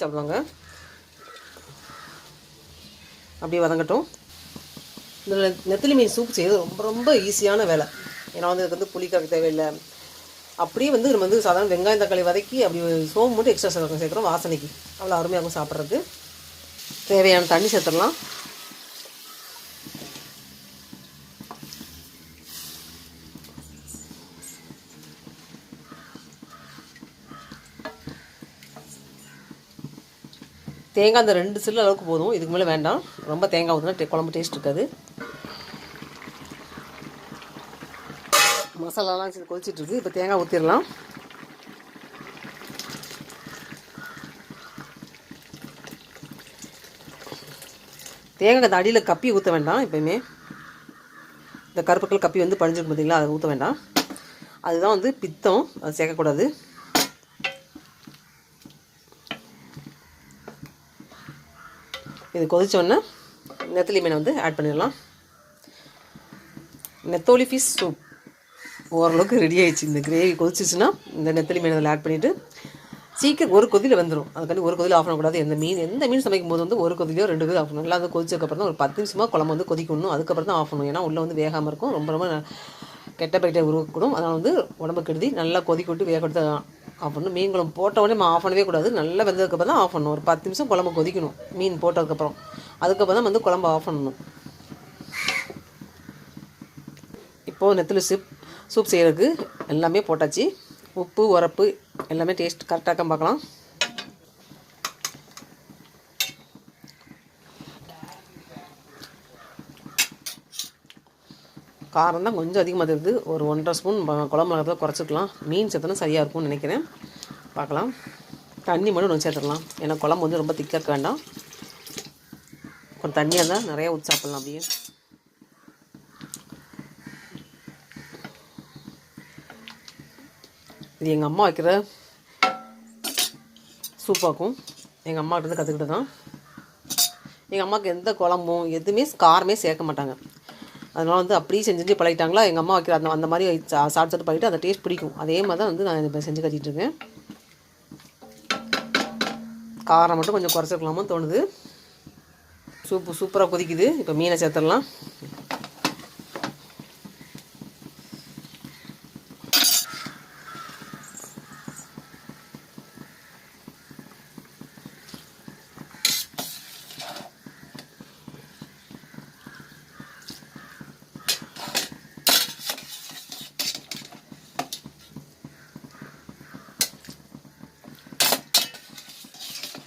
சாப்பிடுவாங்க. அப்படியே வதங்கட்டும். இதில் நெத்திலி மீன் சூப் செய்யறது ரொம்ப ரொம்ப ஈஸியான வேலை. ஏன்னா இதுக்கு வந்து புளி கறக்க தேவையில்லை. அப்படியே நம்ம சாதாரண வெங்காயம் தக்காளி வதக்கி அப்படி சோம்பு மட்டும் எக்ஸ்ட்ரா சேர்க்குறோம் வாசனைக்கு. அவ்வளோ அருமையாகும் சாப்பிட்றதுக்கு. தேவையான தண்ணி சேர்த்துடலாம். தேங்காய் அந்த 2 சில்லு அளவுக்கு போதும், இதுக்கு மேலே வேண்டாம். ரொம்ப தேங்காய் ஊற்றினா குழம்பு டேஸ்ட் இருக்காது. மசாலாலாம் கொதிச்சிட்ருக்கு. இப்போ தேங்காய் ஊற்றிடலாம். தேங்காய் அந்த அடியில் கப்பி ஊற்ற வேண்டாம். எப்போயுமே இந்த கருப்புக்கள் கப்பி பழிஞ்சிருக்கும் பார்த்தீங்களா, அதை ஊற்ற வேண்டாம். அதுதான் பித்தம், அது சேர்க்கக்கூடாது. இது கொதிச்சோடனே நெத்திலி மீனை ஆட் பண்ணிடலாம். நெத்தோலி ஃபிஷ் சூப் ஓரளவுக்கு ரெடி ஆகிடுச்சு. இந்த கிரேவி கொதிச்சிச்சுன்னா இந்த நெத்திலி மீன் அதில் ஆட் பண்ணிவிட்டு சீக்கிரம் ஒரு கொதியில் வந்துடும். அதுக்காண்டி ஒரு கொதியில் ஆஃப் பண்ணக்கூடாது. எந்த மீன் சமைக்கும் போது ஒரு கொதிலையோ 2 கொதியில் ஆஃப் பண்ணணும். நல்லா கொதிச்சதுக்கப்புறம் தான் ஒரு 10 நிமிஷமாக குழம்பு கொதிக்கணும். அதுக்கப்புறம் தான் ஆஃப் பண்ணணும். ஏன்னா உள்ளே வேகாமல் இருக்கும். ரொம்ப ரொம்ப கெட்ட பைட்டை உருவாக்கக்கூடும். அதனால் உடம்பு கெடுதி. நல்லா கொதிக்க விட்டு வேக கொடுத்து ஆஃப் பண்ணணும். மீன் குழம்பு போட்ட உடனே ஆஃப் பண்ணவே கூடாது. நல்லா வெந்ததுக்கப்புறம் தான் ஆஃப் பண்ணணும். ஒரு 10 நிமிஷம் குழம்பு கொதிக்கணும் மீன் போட்டதுக்கப்புறம். அதுக்கப்புறம் தான் குழம்பு ஆஃப் பண்ணணும். இப்போது நெத்திலி சூப் செய்கிறதுக்கு எல்லாமே போட்டாச்சு. உப்பு உரப்பு எல்லாமே டேஸ்ட் கரெக்டாக பார்க்கலாம். காரம் தான் கொஞ்சம் அதிகமாக தெரியுது. ஒரு 1.5 ஸ்பூன் குழம்பு மிளகாய் குறைச்சிக்கலாம். மீன் சேர்த்தனா சரியாக இருக்கும்னு நினைக்கிறேன். பார்க்கலாம். தண்ணி மட்டும் கொஞ்சம் சேர்த்துக்கலாம். ஏன்னா குழம்பு ரொம்ப திக்காக இருக்க வேண்டாம். கொஞ்சம் தண்ணியாக இருந்தால் நிறையா ஊற்றி சாப்பிட்லாம். அப்படியே இது எங்கள் அம்மா வைக்கிற சூப்பாக்கும் எங்கள் அம்மாக்கிட்ட கற்றுக்கிட்டு தான். எங்கள் அம்மாவுக்கு எந்த குழம்பும் எதுவுமே காரமே சேர்க்க மாட்டாங்க. அதனால் அப்படியே செஞ்சு பழகிட்டாங்களா. எங்கள் அம்மா வைக்கிற அந்த மாதிரி சாப்பிட்டு பழகிட்டு அந்த டேஸ்ட் பிடிக்கும். அதே மாதிரி தான் நான் இப்போ செஞ்சு கட்டிகிட்ருக்கேன். காரம் மட்டும் கொஞ்சம் குறைச்சிருக்கலாமோ தோணுது. சூப்பராக கொதிக்குது. இப்போ மீனை சேர்த்துடலாம்.